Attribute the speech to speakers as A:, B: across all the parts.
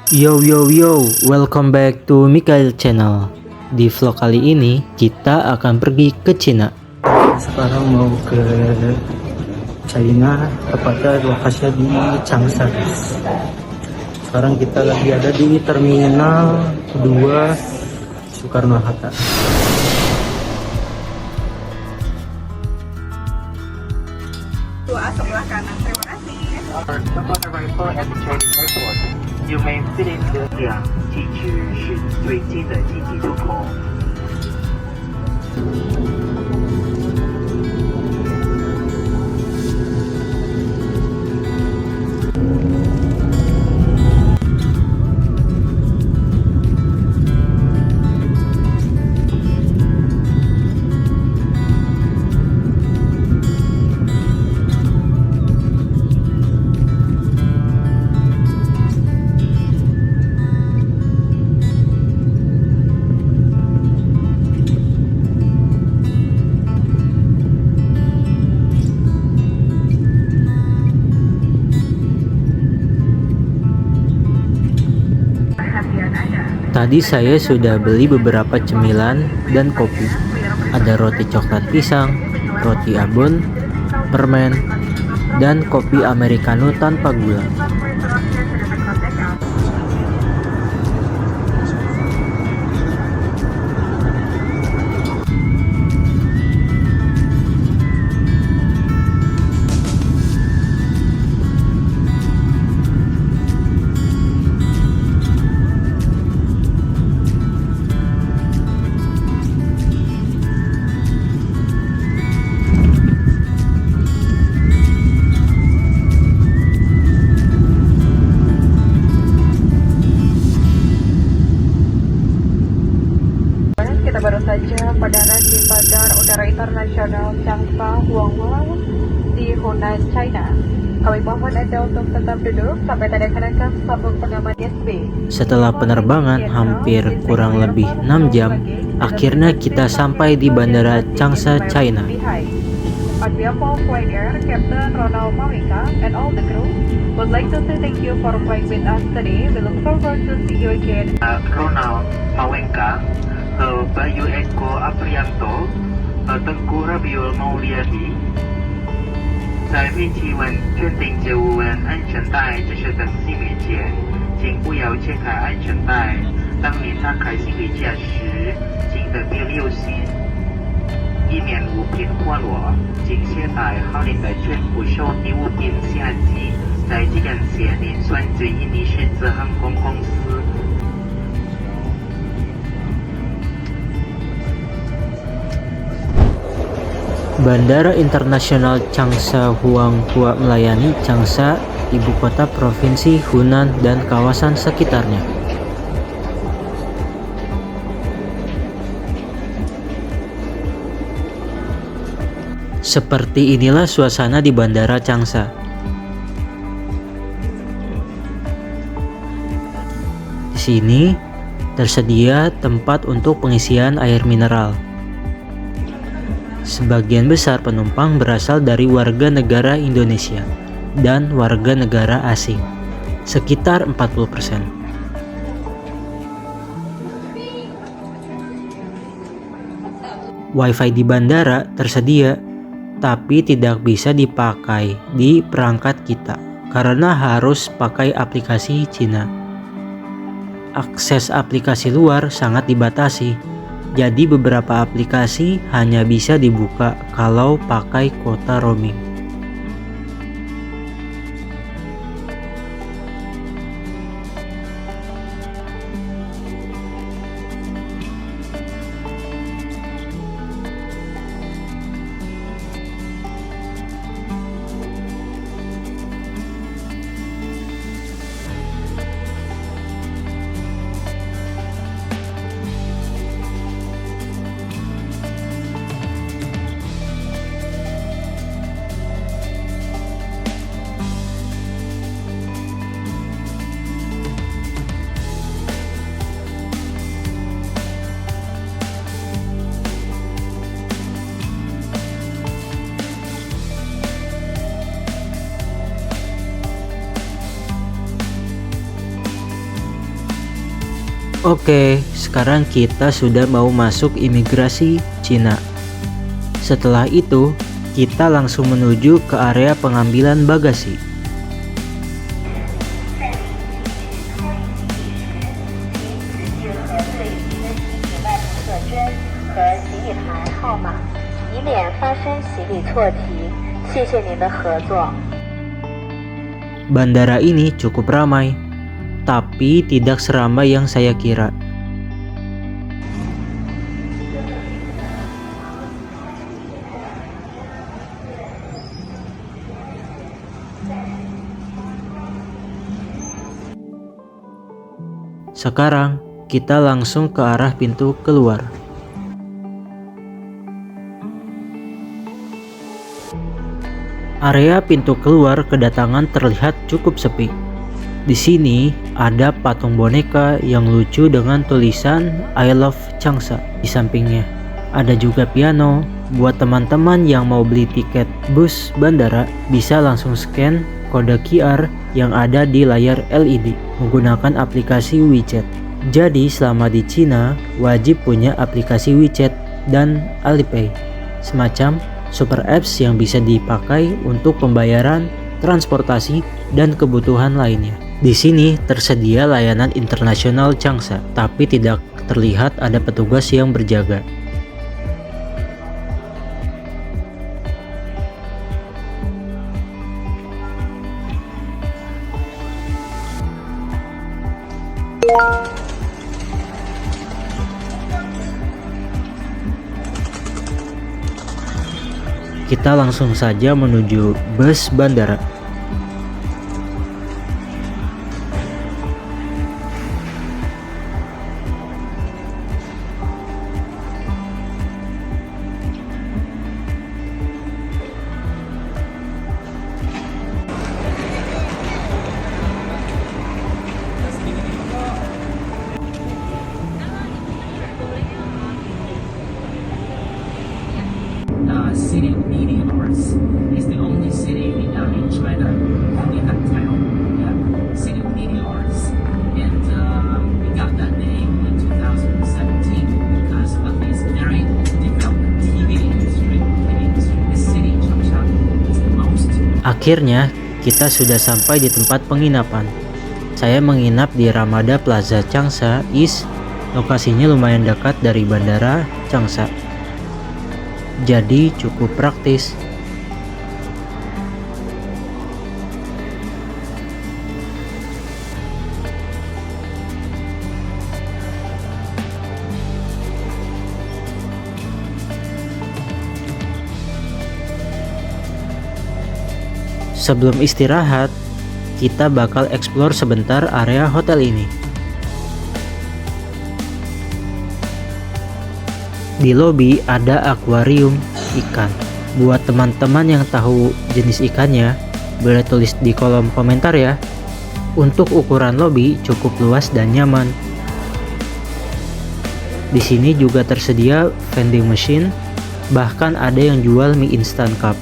A: Yo yo yo, welcome back to Mikael Channel. Di vlog kali ini kita akan pergi ke Cina. Sekarang mau ke China, tepatnya lokasinya di Changsha. Sekarang kita lagi ada di Terminal 2 Soekarno-Hatta.
B: Sebelah kanan, terima kasih.
C: Upon arrival at the Chinese airport, you may visit the Liang 机区是最近的经济入口。
A: Tadi saya sudah beli beberapa cemilan dan kopi. Ada roti coklat pisang, roti abon, permen, dan kopi americano tanpa gula.
B: Kita baru saja mendarat di Bandar Udara Internasional Changsha Huanggang di Hunan, China. Kami mohon Anda untuk tetap duduk sampai tanda kenakan sabuk pengaman USB.
A: Setelah penerbangan hampir kurang lebih 6 jam, akhirnya kita sampai di Bandara Changsha, China.
B: On behalf of Flight Air, Captain Ronald Mawenka and all the crew would like to say thank you for flying with us today. We look forward to see you again.
C: Ronald Mawenka, Bayu Eko Aprianto, Tengku Rabiul Mauliadi，在飞机稳确定接无人安全带这些登机面前，请不要解开安全带。当你打开行李架时，请特别留心，以免物品滑落。请携带好您的全部手提物品下机。在这感谢您选择印尼狮子航空公司。
A: Bandara Internasional Changsha Huanghua melayani Changsha, ibu kota provinsi Hunan dan kawasan sekitarnya. Seperti inilah suasana di Bandara Changsha. Di sini tersedia tempat untuk pengisian air mineral. Sebagian besar penumpang berasal dari warga negara Indonesia dan warga negara asing, sekitar 40%. Wifi di bandara tersedia, tapi tidak bisa dipakai di perangkat kita karena harus pakai aplikasi Cina. Akses aplikasi luar sangat dibatasi. Jadi beberapa aplikasi hanya bisa dibuka kalau pakai kuota roaming. Oke, sekarang kita sudah mau masuk imigrasi Cina. Setelah itu, kita langsung menuju ke area pengambilan bagasi. Bandara ini cukup ramai, tapi tidak seramai yang saya kira. Sekarang kita langsung ke arah pintu keluar. Area pintu keluar kedatangan terlihat cukup sepi. Di sini ada patung boneka yang lucu dengan tulisan I love Changsha di sampingnya. Ada juga piano. Buat teman-teman yang mau beli tiket bus bandara, bisa langsung scan kode QR yang ada di layar LED menggunakan aplikasi WeChat. Jadi selama di Cina wajib punya aplikasi WeChat dan Alipay, semacam super apps yang bisa dipakai untuk pembayaran, transportasi, dan kebutuhan lainnya. Di sini tersedia layanan internasional Changsha, tapi tidak terlihat ada petugas yang berjaga. Kita langsung saja menuju bus bandara.
D: City of Meteors is the only city in China only that title. Yeah, City of Meteors, and we got that name in 2017 because of this very developed TV industry. This city, Changsha, is the most.
A: Akhirnya kita sudah sampai di tempat penginapan. Saya menginap di Ramada Plaza Changsha East. Lokasinya lumayan dekat dari bandara Changsha, jadi cukup praktis. Sebelum istirahat, kita bakal explore sebentar area hotel ini. Di lobi ada akuarium ikan. Buat teman-teman yang tahu jenis ikannya, boleh tulis di kolom komentar ya. Untuk ukuran lobi cukup luas dan nyaman. Di sini juga tersedia vending machine, bahkan ada yang jual mie instan cup.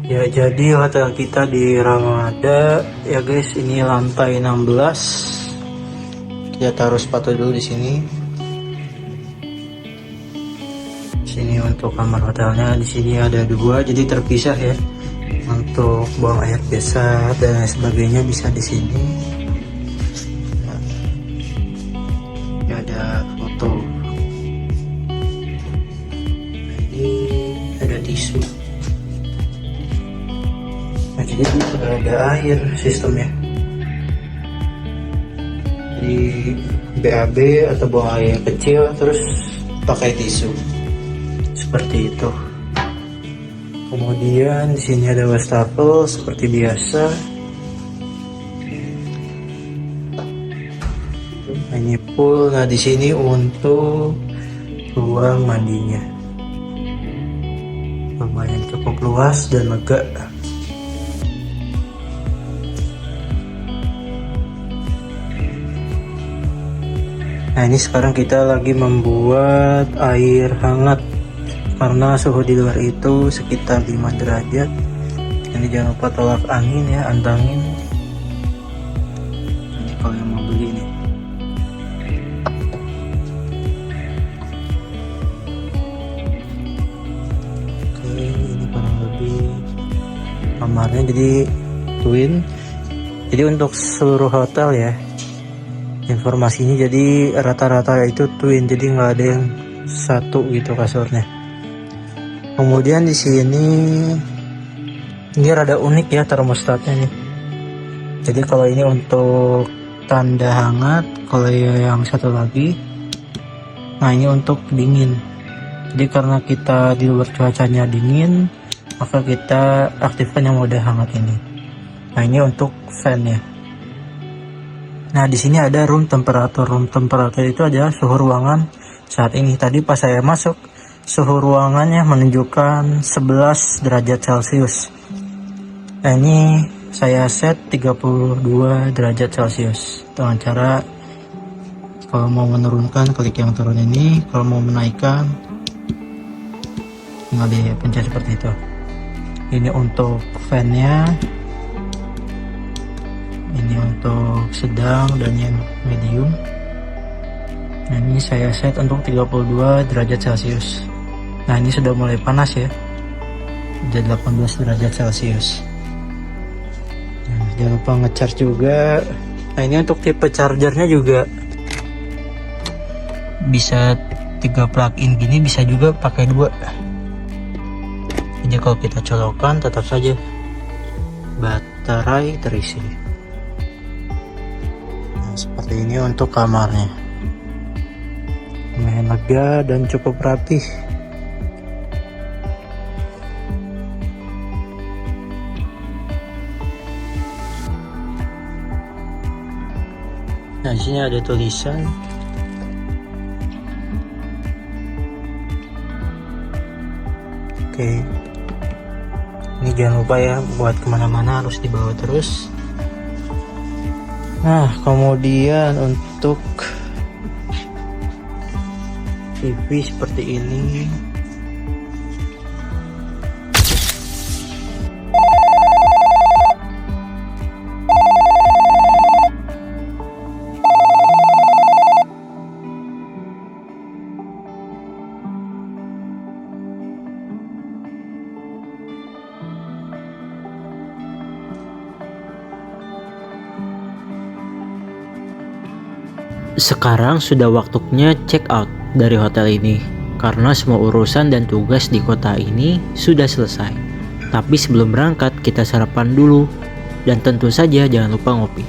A: Ya, jadi hotel kita di Ramada ya guys, ini lantai 16. Kita taruh sepatu dulu di sini. Sini untuk kamar hotelnya, di sini ada 2, jadi terpisah ya. Untuk buang air biasa dan lain sebagainya bisa di sini. Nah, ini ada foto. Nah, ini ada tisu. Nah, jadi sudah ada air sistemnya. Di BAB atau buang air kecil terus pakai tisu seperti itu. Kemudian di sini ada wastafel seperti biasa. ini pool. Nah, di sini untuk ruang mandinya. Lumayan cukup luas dan lega. Nah, ini sekarang kita lagi membuat air hangat karena suhu di luar itu sekitar 5 derajat. Ini jangan lupa tolak angin ya, antangin. Ini kalau yang mau beli nih. Oke, ini kurang lebih kamarnya jadi twin. Jadi untuk seluruh hotel ya, informasinya jadi rata-rata itu twin, jadi nggak ada yang satu gitu kasurnya. Kemudian di sini ini rada unik ya termostatnya nih. Jadi kalau ini untuk tanda hangat, kalau yang satu lagi, nah ini untuk dingin. Jadi karena kita di luar cuacanya dingin, maka kita aktifkan yang mode hangat ini. Nah ini untuk fan ya. Nah di sini ada room temperature. Room temperature itu adalah suhu ruangan saat ini. Tadi pas saya masuk, suhu ruangannya menunjukkan 11 derajat Celcius. Nah ini saya set 32 derajat Celcius dengan cara kalau mau menurunkan klik yang turun ini, kalau mau menaikkan tinggal dipencet seperti itu. Ini untuk fan-nya, ini untuk sedang dan yang medium. Nah ini saya set untuk 32 derajat Celcius. Nah ini sudah mulai panas ya, udah 18 derajat Celcius. Nah, jangan lupa ngecharge juga. Nah ini untuk tipe chargernya juga bisa 3 plug-in gini, bisa juga pakai 2. Jadi kalau kita colokan tetap saja baterai terisi. Nah, seperti ini untuk kamarnya. Lumayan lega dan cukup rapi. Nah, di sini ada tulisan. Oke. Ini jangan lupa ya, buat kemana-mana harus dibawa terus. Nah, kemudian untuk TV seperti ini. Sekarang sudah waktunya check out dari hotel ini karena semua urusan dan tugas di kota ini sudah selesai. Tapi sebelum berangkat kita sarapan dulu dan tentu saja jangan lupa ngopi.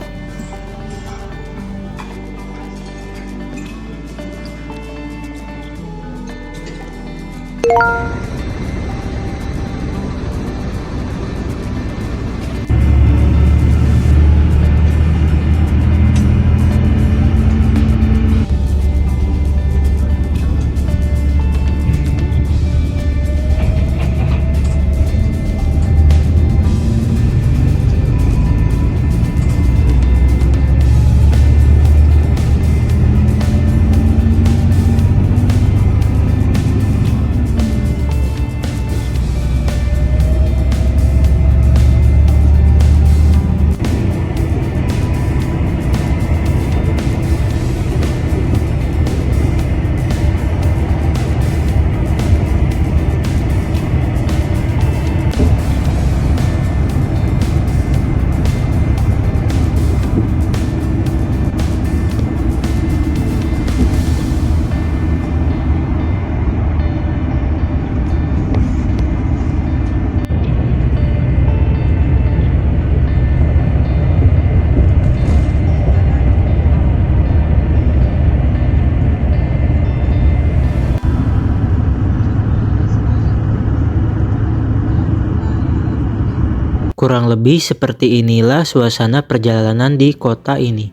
A: Kurang lebih seperti inilah suasana perjalanan di kota ini.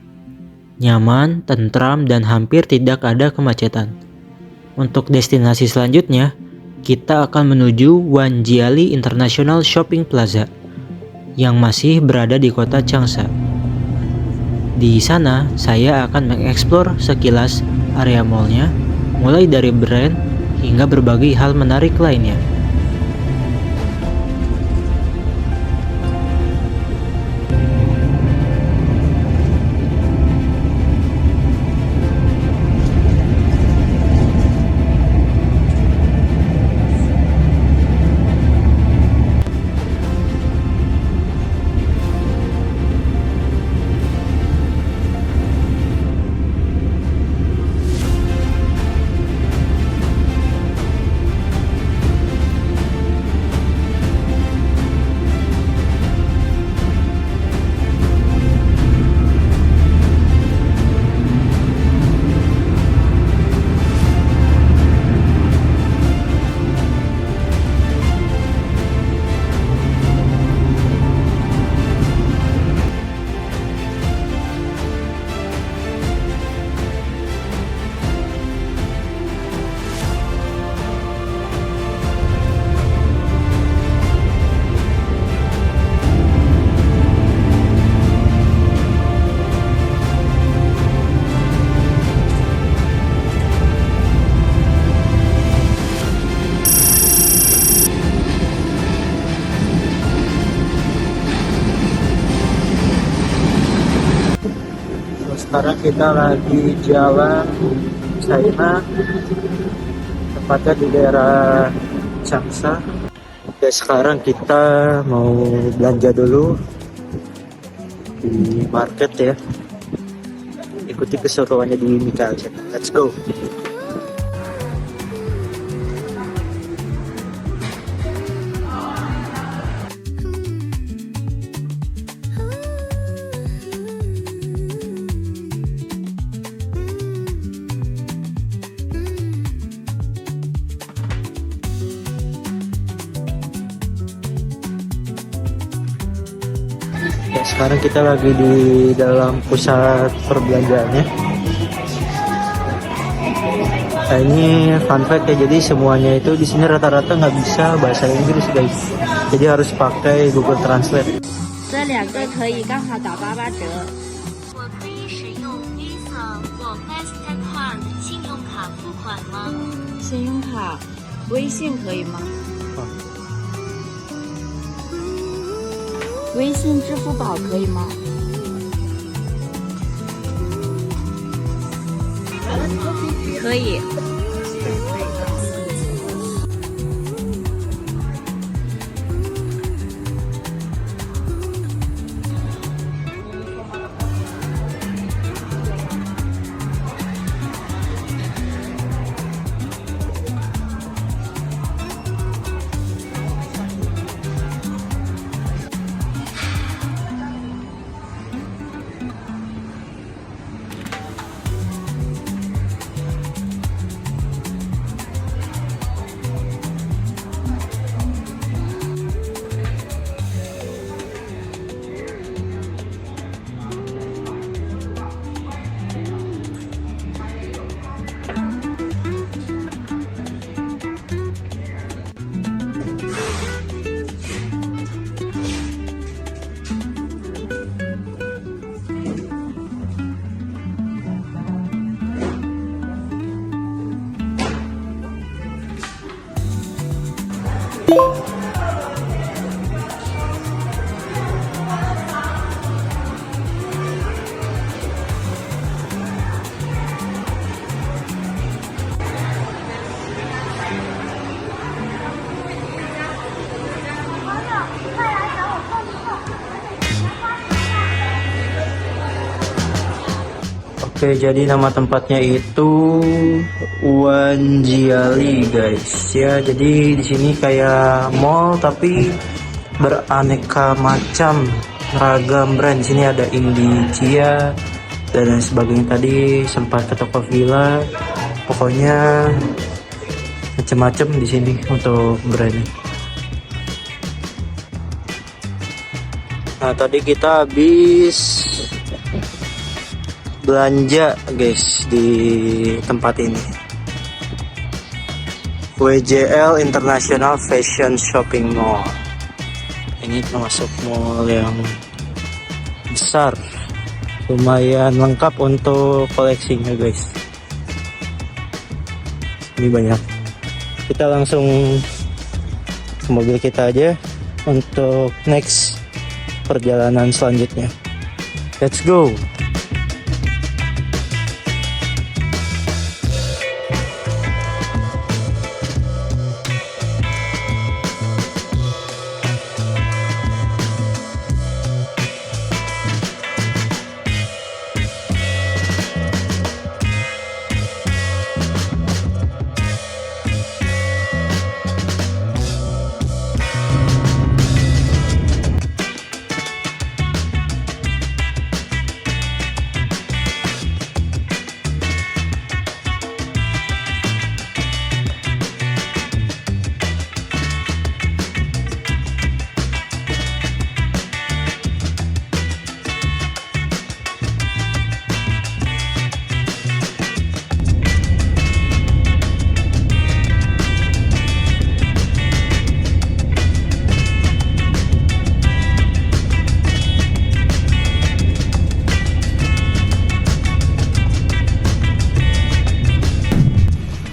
A: Nyaman, tentram, dan hampir tidak ada kemacetan. Untuk destinasi selanjutnya, kita akan menuju Wanjiali International Shopping Plaza yang masih berada di kota Changsha. Di sana, saya akan mengeksplor sekilas area mallnya, mulai dari brand hingga berbagai hal menarik lainnya. Sekarang kita lagi jalan China, tepatnya di daerah Changsha. Oke, sekarang kita mau belanja dulu di market ya. Ikuti keseruannya di Mikael Channel. Let's go. Ya, sekarang kita lagi di dalam pusat perbelanjaannya. Nah, ini fun fact ya, jadi semuanya itu di sini rata-rata nggak bisa bahasa Inggris guys, jadi harus pakai Google Translate.
E: 这两个可以刚好打88折。
F: 我可以使用 Visa 或 Mastercard 信用卡付款吗？
E: 信用卡、微信可以吗？微信、支付宝可以吗？可以。
A: Oke, jadi nama tempatnya itu Wanjiali guys ya. Jadi di sini kayak mall tapi beraneka macam ragam brand. Di sini ada Indicia dan lain sebagainya. Tadi sempat ke toko villa. Pokoknya macam-macam di sini untuk brandnya. Nah, tadi kita habis belanja guys di tempat ini. WJL International Fashion Shopping Mall. Ini termasuk mall yang besar, lumayan lengkap untuk koleksinya guys. Ini banyak. Kita langsung ke mobil kita aja untuk next perjalanan selanjutnya. Let's go.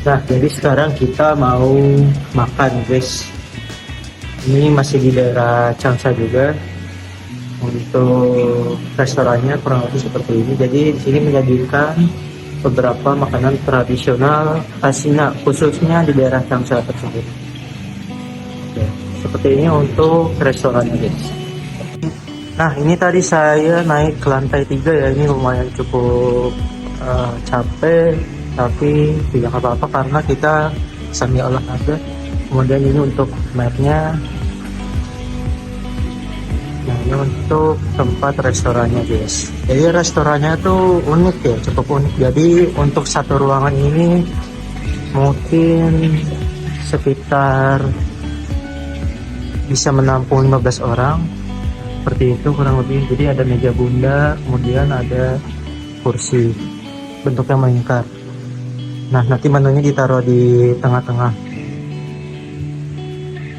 A: Nah, jadi sekarang kita mau makan guys. Ini masih di daerah Changsha juga. Untuk restorannya kurang lebih seperti ini. Jadi di sini menyajikan beberapa makanan tradisional Cina, khususnya di daerah Changsha tersebut. Oke, seperti ini untuk restorannya guys. Nah, ini tadi saya naik ke lantai 3 ya. Ini lumayan cukup capek, tapi tidak apa-apa karena kita sambil olahraga. Kemudian ini untuk mapnya. Nah, ini untuk tempat restorannya guys. Jadi restorannya tuh unik ya, cukup unik. Jadi untuk satu ruangan ini mungkin sekitar bisa menampung 15 orang, seperti itu kurang lebih. Jadi ada meja bunda, kemudian ada kursi bentuknya melingkar. Nah, nanti menunya ditaruh di tengah-tengah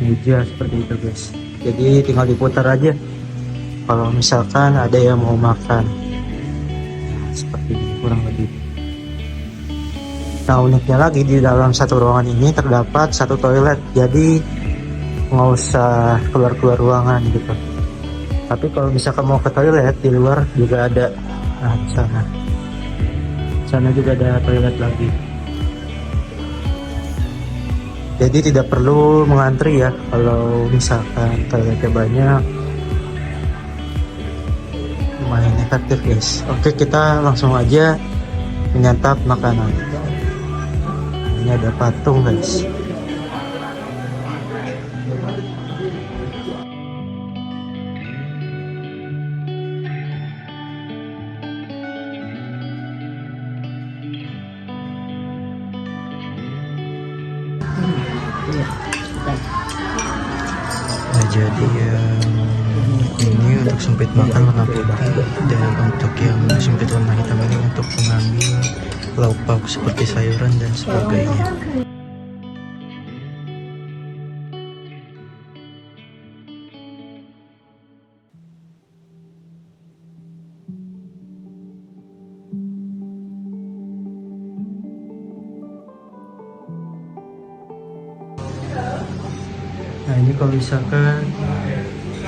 A: meja seperti itu guys. Jadi tinggal diputar aja kalau misalkan ada yang mau makan. Seperti ini kurang lebih. Nah, uniknya lagi di dalam satu ruangan ini terdapat satu toilet. Jadi nggak usah keluar-keluar ruangan gitu. Tapi kalau misalkan mau ke toilet di luar juga ada. Nah, di sana juga ada toilet lagi. Jadi tidak perlu mengantri ya kalau misalkan toiletnya banyak. Lumayan efektif guys. Oke, kita langsung aja menyantap makanan. Ini ada patung guys. Nah, jadi ini untuk sempit makan warna putih, dan untuk yang sempit warna hitam ini untuk mengambil lauk pauk seperti sayuran dan sebagainya. Nah, ini kalau misalkan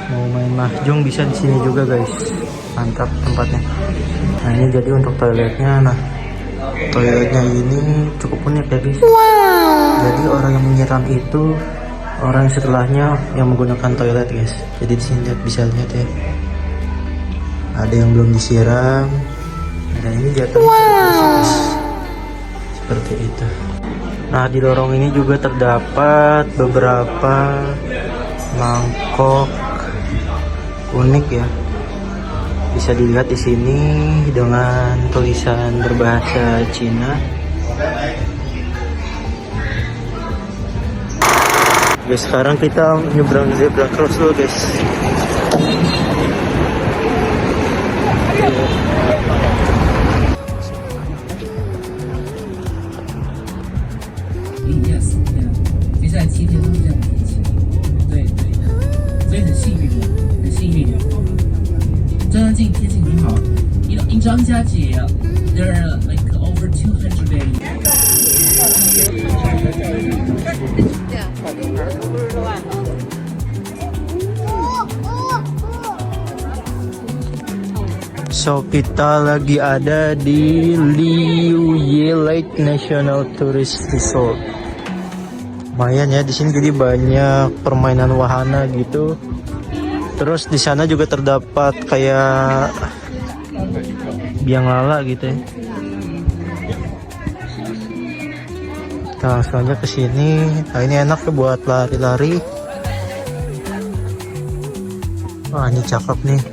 A: mau main mahjong bisa di sini juga guys. Mantap tempatnya. Nah, ini jadi untuk toiletnya. Nah, toiletnya ini cukup unik ya guys. Jadi orang yang menyiram itu orang setelahnya yang menggunakan toilet guys. Jadi di sini bisa lihat ya. Ada yang belum disiram. Dan ini jatuhnya guys. Seperti itu. Nah, di lorong ini juga terdapat beberapa mangkok unik ya. Bisa dilihat di sini dengan tulisan berbahasa Cina. Guys, sekarang kita nyebrang zebra cross dulu guys.
D: Yes，对啊，接下来7天都是这样的天气。对对的，所以很幸运的，很幸运。张家境天气很好。In Zhangjiajie, there are like over 200 days.
A: So kita lagi ada di Liuye Lake National Tourist Resort. Lumayan ya, di sini jadi banyak permainan wahana gitu. Terus di sana juga terdapat kayak biang lala gitu ya. Kita langsung aja ke sini. Nah, ini enak ya buat lari-lari. Wah, ini cakep nih.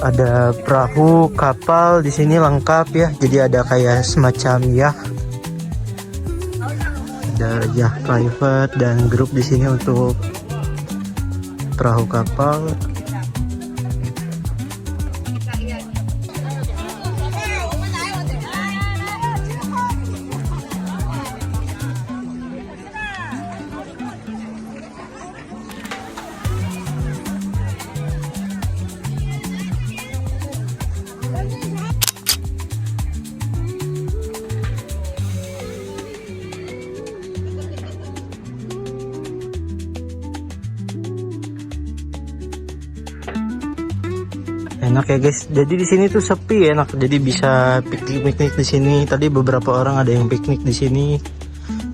A: Ada perahu kapal di sini lengkap ya. Jadi ada kayak semacam yacht. Ada yacht private dan grup di sini untuk perahu kapal. Enak ya guys. Jadi di sini tuh sepi, enak. Jadi bisa piknik di sini. Tadi beberapa orang ada yang piknik di sini.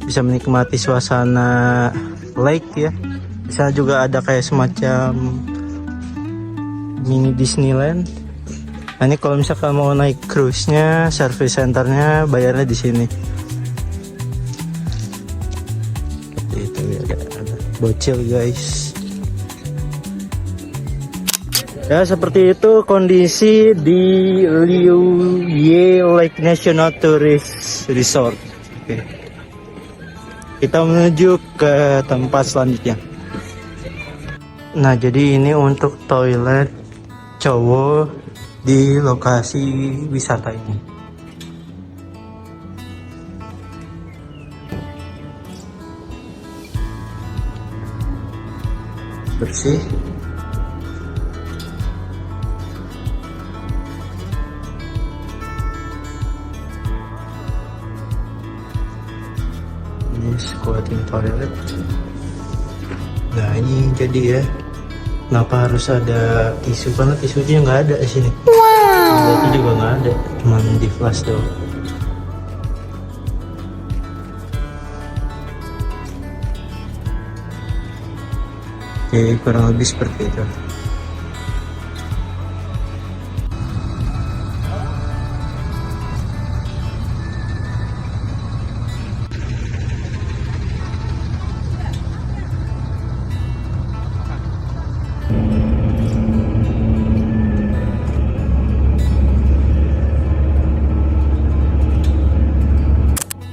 A: Bisa menikmati suasana lake ya. Di sana juga ada kayak semacam mini Disneyland. Nah, ini kalau misalkan mau naik cruise-nya, service centernya bayarnya di sini. Seperti itu ya, ada bocil guys. Ya, seperti itu kondisi di Liuye Lake National Tourist Resort. Oke. Kita menuju ke tempat selanjutnya. Nah, jadi ini untuk toilet cowok di lokasi wisata ini. Bersih. Squatting toilet. Nah, ini jadi ya, kenapa harus ada tisu? Karena tisunya nggak ada di sini. Itu juga nggak ada, cuman di flash doang. Oke, kurang lebih seperti itu.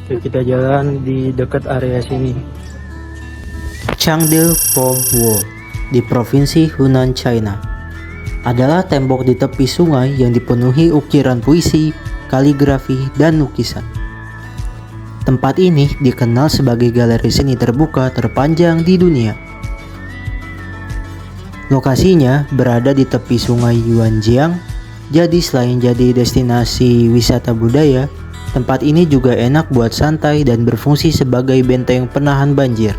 A: Oke, kita jalan di dekat area sini. Changde Pom Wall di provinsi Hunan, China adalah tembok di tepi sungai yang dipenuhi ukiran puisi, kaligrafi, dan lukisan. Tempat ini dikenal sebagai galeri seni terbuka terpanjang di dunia. Lokasinya berada di tepi sungai Yuanjiang, jadi selain jadi destinasi wisata budaya, tempat ini juga enak buat santai dan berfungsi sebagai benteng penahan banjir.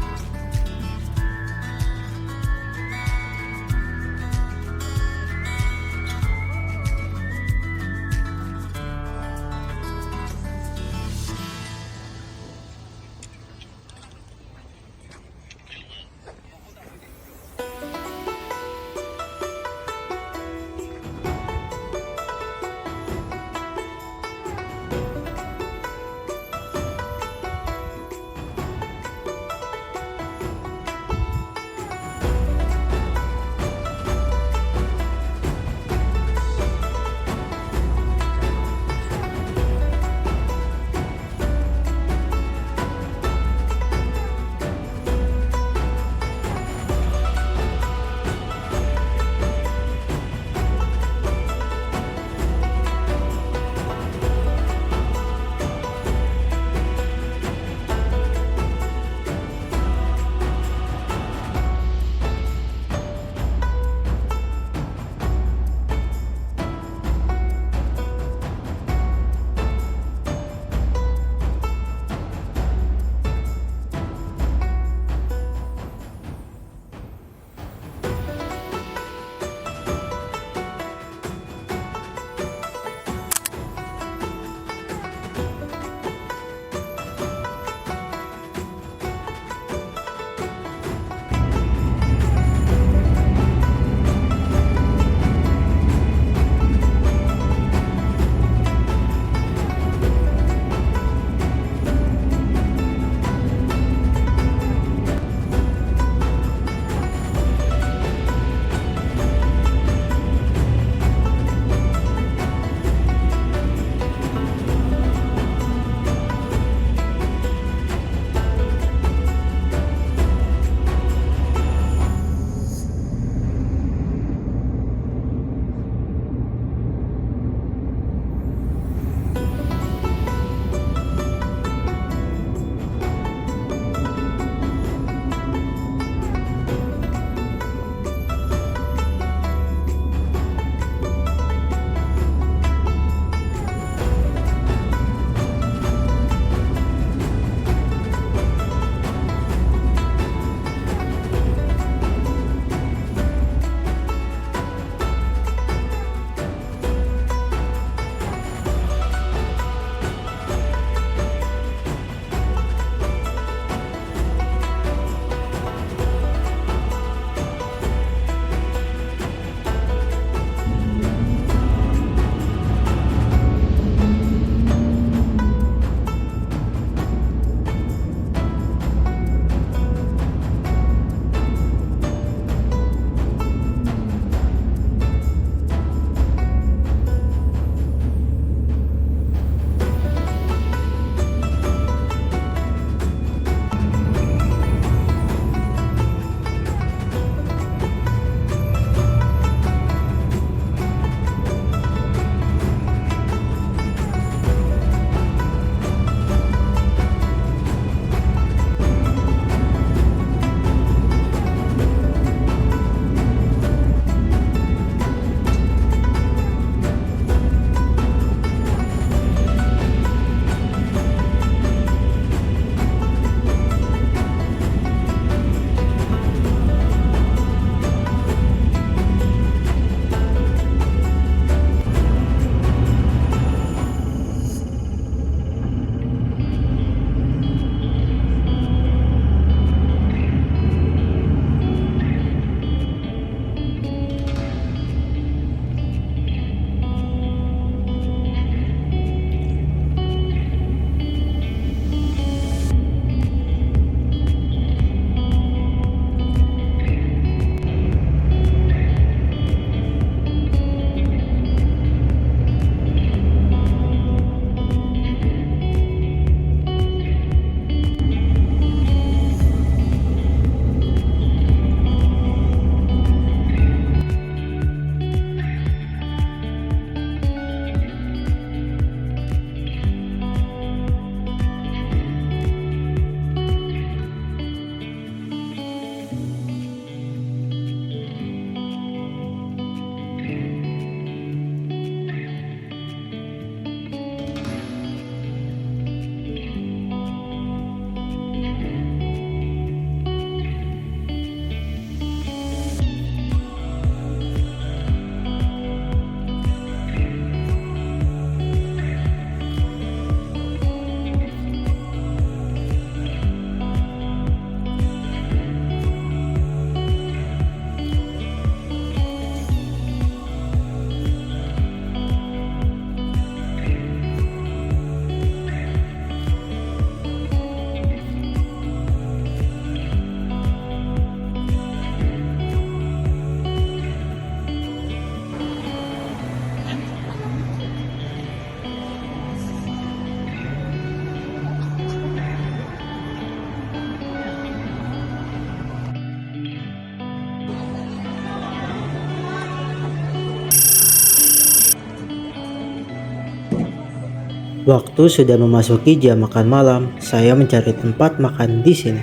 A: Waktu sudah memasuki jam makan malam, saya mencari tempat makan di sini.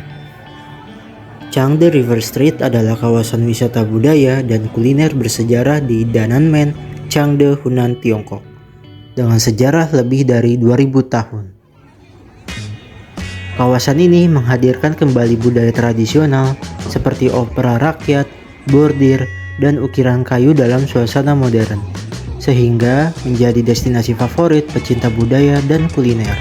A: Changde River Street adalah kawasan wisata budaya dan kuliner bersejarah di Dananmen, Changde, Hunan, Tiongkok. Dengan sejarah lebih dari 2000 tahun. Kawasan ini menghadirkan kembali budaya tradisional seperti opera rakyat, bordir, dan ukiran kayu dalam suasana modern, sehingga menjadi destinasi favorit pecinta budaya dan kuliner.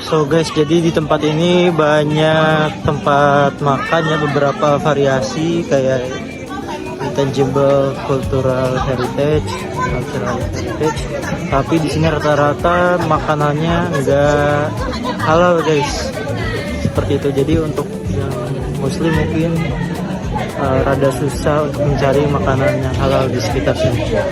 A: So guys, jadi di tempat ini banyak tempat makan ya, beberapa variasi kayak intangible cultural heritage. Tapi di sini rata-rata makanannya enggak halal guys. Seperti itu. Jadi untuk yang muslim mungkin rada susah untuk mencari makanan yang halal di sekitar sini.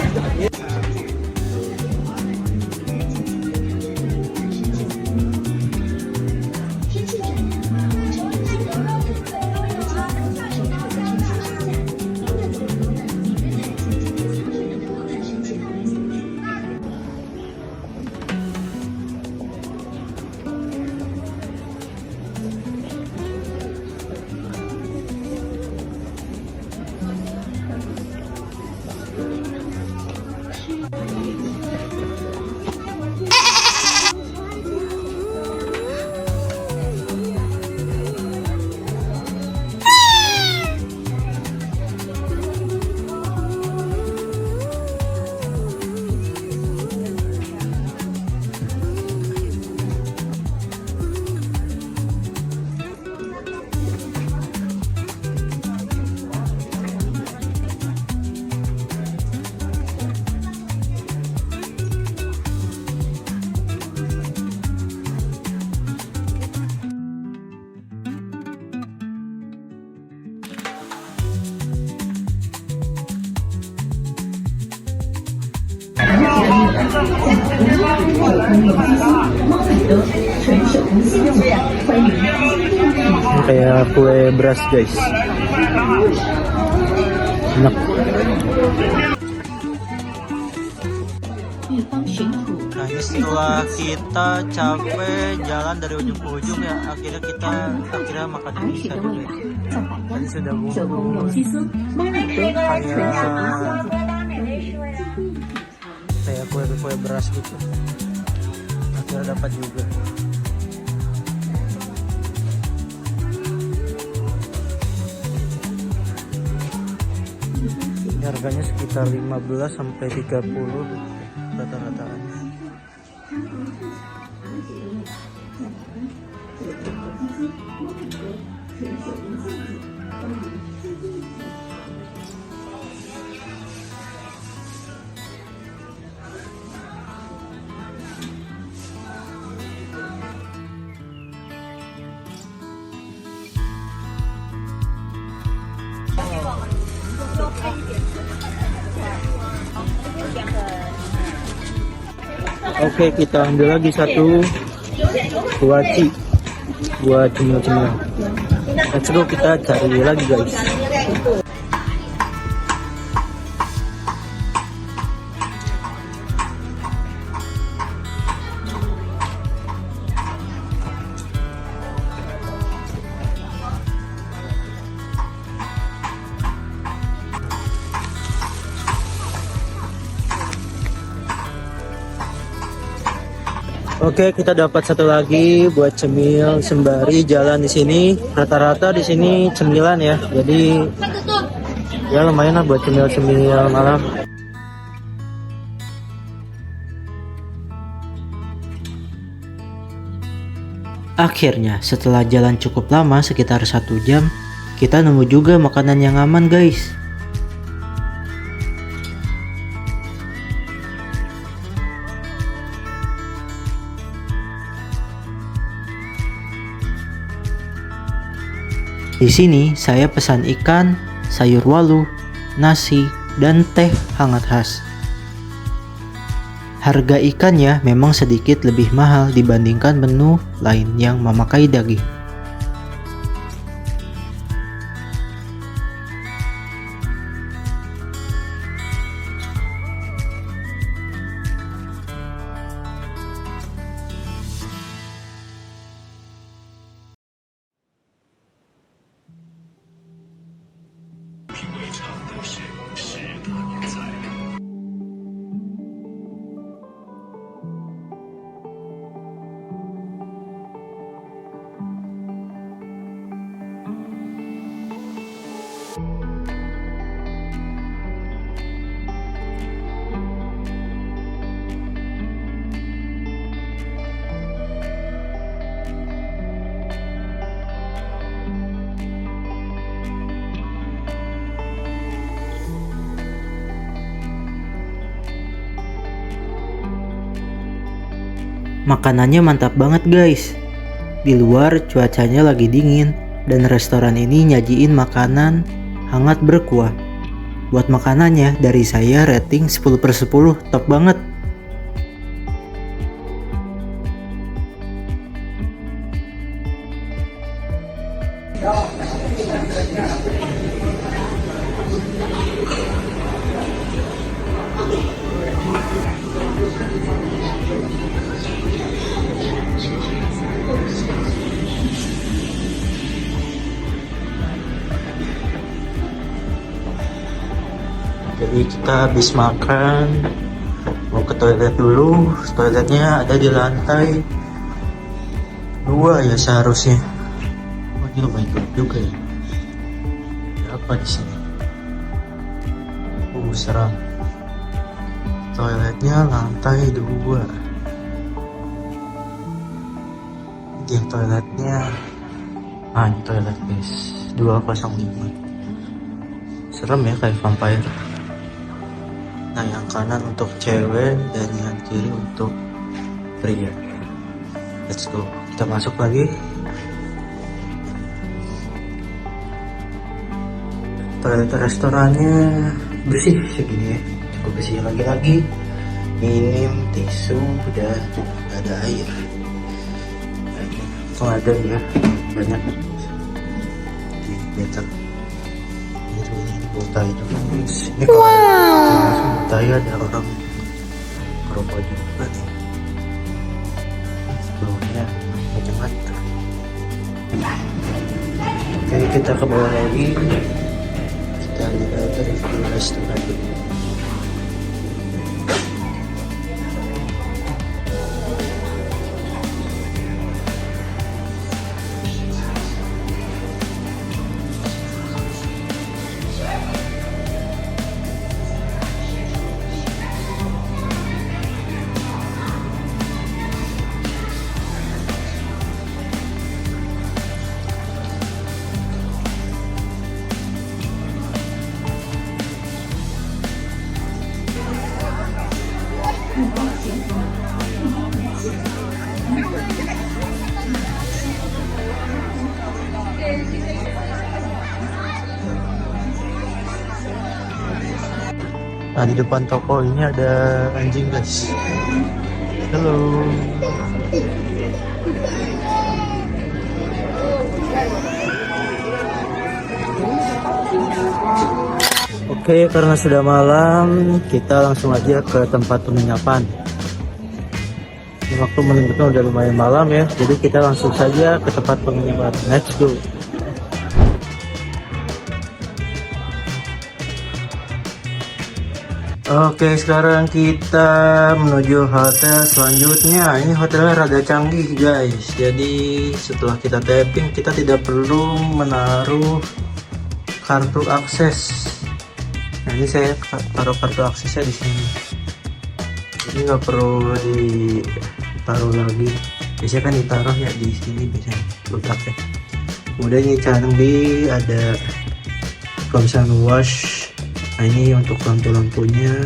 A: Ini kayak kue beras guys. Enak. Nah ini setelah kita capek jalan dari ujung ke ujung ya, akhirnya makan ini tadi guys. Tadi sudah bungkus kayak kue beras gitu. Akhirnya dapat juga. Ini harganya sekitar 15 sampai 30 rata-rataannya. Oke, kita ambil lagi satu kuaci buat cemil-cemil. Let's go, kita cari lagi guys. Oke, kita dapat satu lagi buat cemil sembari jalan di sini. Rata-rata di sini cemilan ya. Jadi ya lumayan lah buat cemil-cemil malam. Akhirnya setelah jalan cukup lama sekitar 1 jam, kita nemu juga makanan yang aman guys. Di sini saya pesan ikan, sayur walu, nasi, dan teh hangat khas. Harga ikannya memang sedikit lebih mahal dibandingkan menu lain yang memakai daging. Makanannya mantap banget guys. Di luar cuacanya lagi dingin dan restoran ini nyajiin makanan hangat berkuah. Buat makanannya dari saya rating 10/10, top banget. Jadi kita habis makan, mau ke toilet dulu. Toiletnya ada di lantai 2 ya seharusnya. Oh ini lumayan gelap juga ya. Ada apa di sini? Seram. Toiletnya lantai 2. Ini toiletnya. Ini toilet guys, 205. Serem ya, kayak vampire. Nah yang kanan untuk cewek dan yang kiri untuk pria. Let's go, kita masuk lagi. Toilet restorannya bersih segini ya, cukup bersih. Lagi-lagi minim tisu, dan ada air. Oh ada ya, banyak di meter. Ini botai juga. Ini kalau botai ada orang merokok juga nih. Baunya macam-macam. Oke, kita ke bawah lagi. Kita lihat review restoran dulu. Nah, di depan toko ini ada anjing, guys. Halo. Oke, karena sudah malam, kita langsung aja ke tempat penginapan. Waktu menunjukkan udah lumayan malam ya, jadi kita langsung saja ke tempat penginapan. Let's go. Oke, sekarang kita menuju hotel selanjutnya. Ini hotelnya rada canggih, guys. Jadi setelah kita tapping, kita tidak perlu menaruh kartu akses. Nah, ini saya taruh kartu aksesnya di sini. Jadi nggak perlu ditaruh lagi. Biasanya kan ditaruh ya di sini biasanya letaknya. Kemudian ini canggih, ada function wash. Nah, ini untuk lampu-lampunya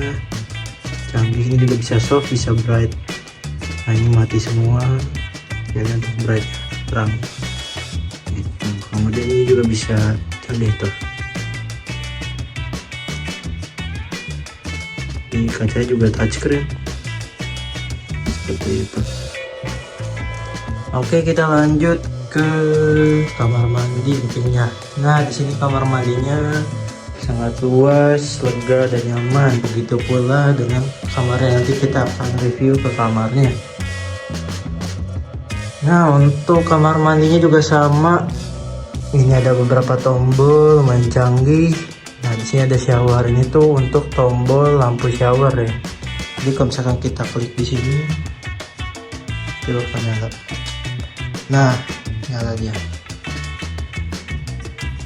A: canggih, ini juga bisa soft, bisa bright. Nah, ini mati semua, jadi untuk bright terang gitu. Kemudian ini juga bisa canggih tuh, ini kacanya juga touchscreen seperti itu. Oke, kita lanjut ke kamar mandi mungkinnya. Nah, di sini kamar mandinya sangat luas, lega, dan nyaman. Begitu pula dengan kamarnya, nanti kita akan review ke kamarnya. Nah, untuk kamar mandinya juga sama. Ini ada beberapa tombol, lumayan canggih. Nah, di sini ada shower. Ini tuh untuk tombol lampu shower ya. Jadi kalau misalkan kita klik di sini, itu akan nyala. Nah, nyala dia.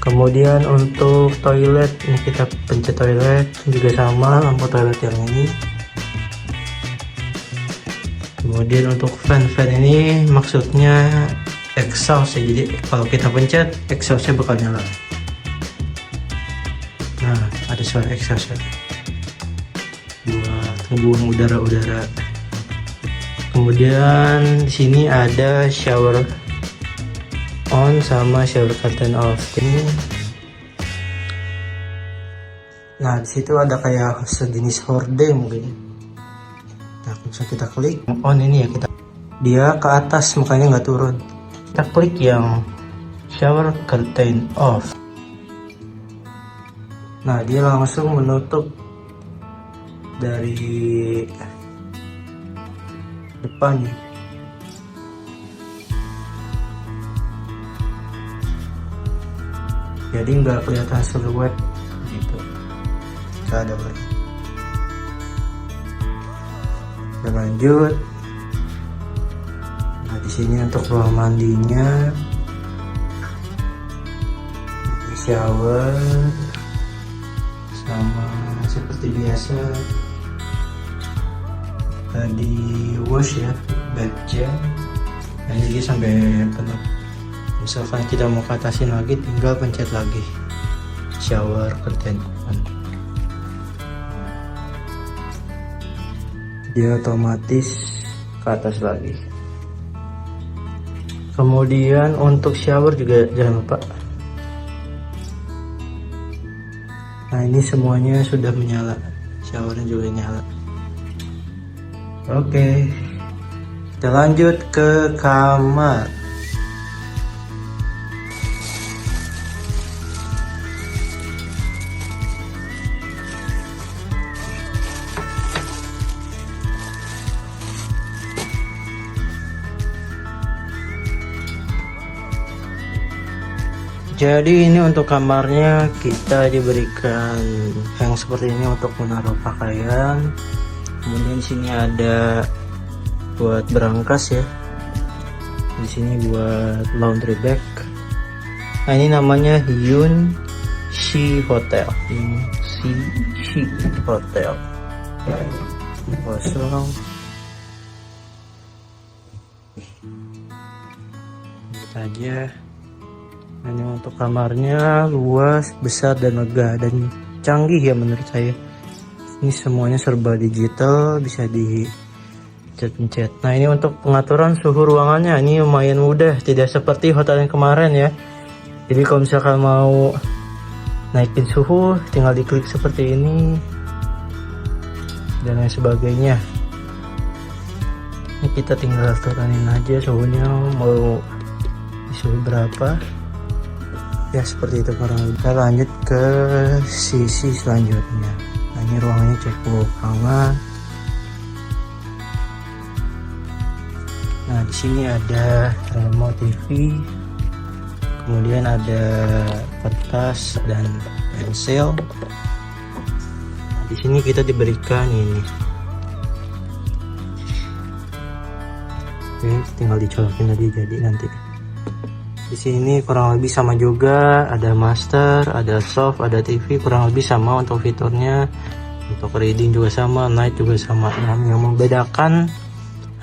A: Kemudian untuk toilet, ini kita pencet toilet, juga sama lampu toilet yang ini. Kemudian untuk fan ini maksudnya exhaust ya, jadi kalau kita pencet exhaustnya bakal nyala. Nah, ada suara exhaust ya, buat ngebuang udara-udara. Kemudian di sini ada shower on sama shower curtain off. Ini, nah di situ ada kayak sejenis horde mungkin. Nah, bisa kita klik on ini ya, dia ke atas makanya nggak turun. Kita klik yang shower curtain off. Nah, dia langsung menutup dari depan. Jadi nggak kelihatan siluet gitu. Kita ada lagi. Kita lanjut. Nah, di sini untuk ruang mandinya, ini shower sama seperti biasa. Tadi wash ya, bed gel. Nah, ini sampai penuh. Misalkan kita mau katasin lagi, tinggal pencet lagi shower curtain on. Dia otomatis ke atas lagi. Kemudian untuk shower juga jangan lupa. Nah, ini semuanya sudah menyala, showernya juga nyala. Oke, kita lanjut ke kamar. Jadi ini untuk kamarnya, kita diberikan yang seperti ini untuk menaruh pakaian. Kemudian sini ada buat berangkas ya. Di sini buat laundry bag. Nah, ini namanya Yun Shi Hotel. Yun Shi Hotel. Kosong. Saja. Nah, ini untuk kamarnya luas, besar dan megah dan canggih ya menurut saya. Ini semuanya serba digital, bisa dipencet-pencet. Nah, ini untuk pengaturan suhu ruangannya, ini lumayan mudah, tidak seperti hotel yang kemarin ya. Jadi kalau misalkan mau naikin suhu, tinggal diklik seperti ini dan lain sebagainya. Ini kita tinggal turunin aja suhunya, mau di suhu berapa. Ya seperti itu kurang lebih. Kita lanjut ke sisi selanjutnya. Nah, ini ruangannya cukup hangat. Nah, di sini ada remote TV, kemudian ada kertas dan pensil. Nah, di sini kita diberikan ini. Oke, tinggal dicolokin aja jadi nanti. Di sini kurang lebih sama juga, ada master, ada soft, ada TV, kurang lebih sama untuk fiturnya. Untuk reading juga sama, night juga sama. Yang membedakan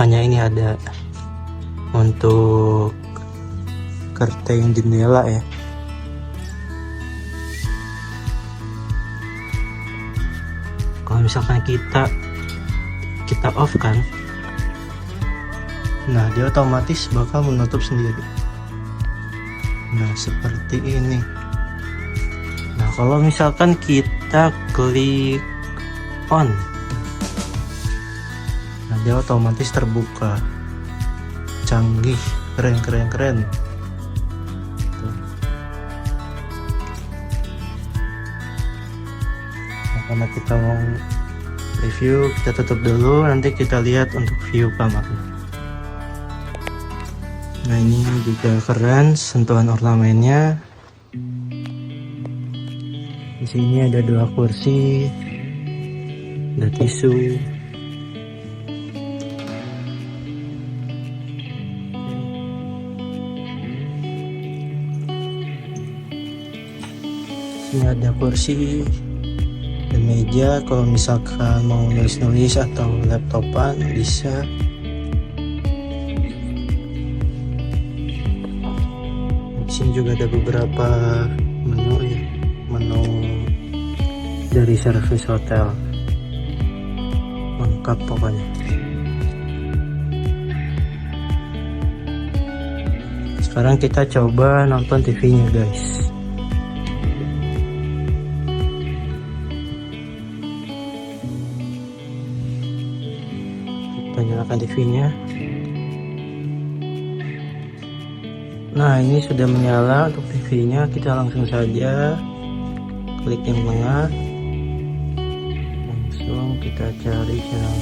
A: hanya ini ada untuk curtain jendela ya. Kalau misalkan kita off kan, nah dia otomatis bakal menutup sendiri. Nah seperti ini. Nah kalau misalkan kita klik on, nah dia otomatis terbuka. Canggih, keren. Tuh. Nah, karena kita mau review, kita tutup dulu, nanti kita lihat untuk view kamarnya. Nah ini juga keren, sentuhan ornamennya. Di sini ada 2 kursi, ada tisu. Sini ada kursi dan meja. Kalau misalkan mau nulis-nulis atau laptopan bisa. Di sini juga ada beberapa menu ya, menu dari service hotel, lengkap pokoknya. Sekarang kita coba nonton TV-nya guys. Kita nyalakan TV-nya. Nah ini sudah menyala untuk TV-nya, kita langsung saja klik yang tengah, langsung kita cari channel.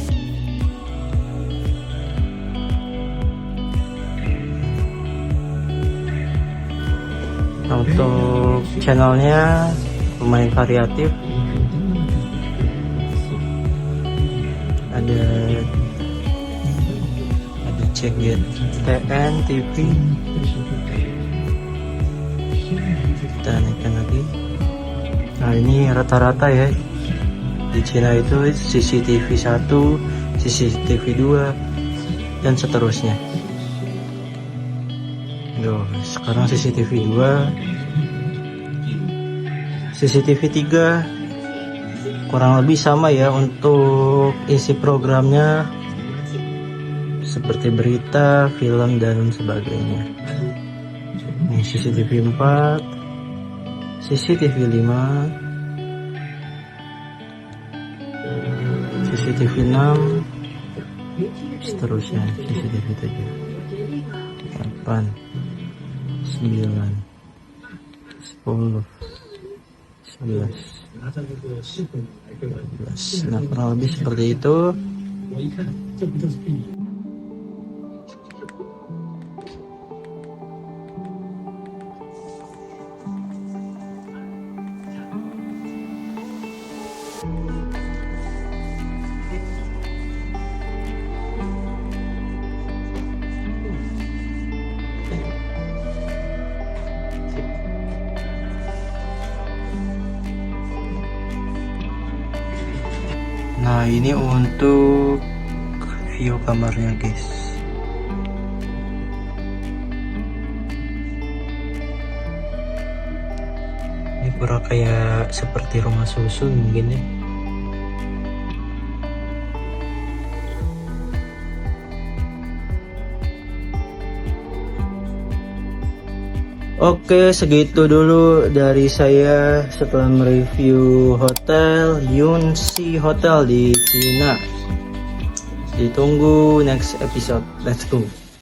A: Nah, untuk channelnya lumayan variatif, ada CGTN TV. Kita naikkan lagi. Nah ini rata-rata ya, di Cina itu CCTV 1, CCTV 2 dan seterusnya. Duh, sekarang CCTV 2, CCTV 3 kurang lebih sama ya untuk isi programnya, seperti berita, film dan sebagainya. Ini CCTV 4, CCTV 5, CCTV 6, seterusnya CCTV 7 8 9 10 11 12. Nah, kurang lebih seperti itu. Nah, ini untuk view kamarnya, guys. Ini pura kayak seperti rumah susun mungkin ya. Oke, segitu dulu dari saya setelah mereview hotel Yunxi Hotel di Cina. Ditunggu next episode. Let's go.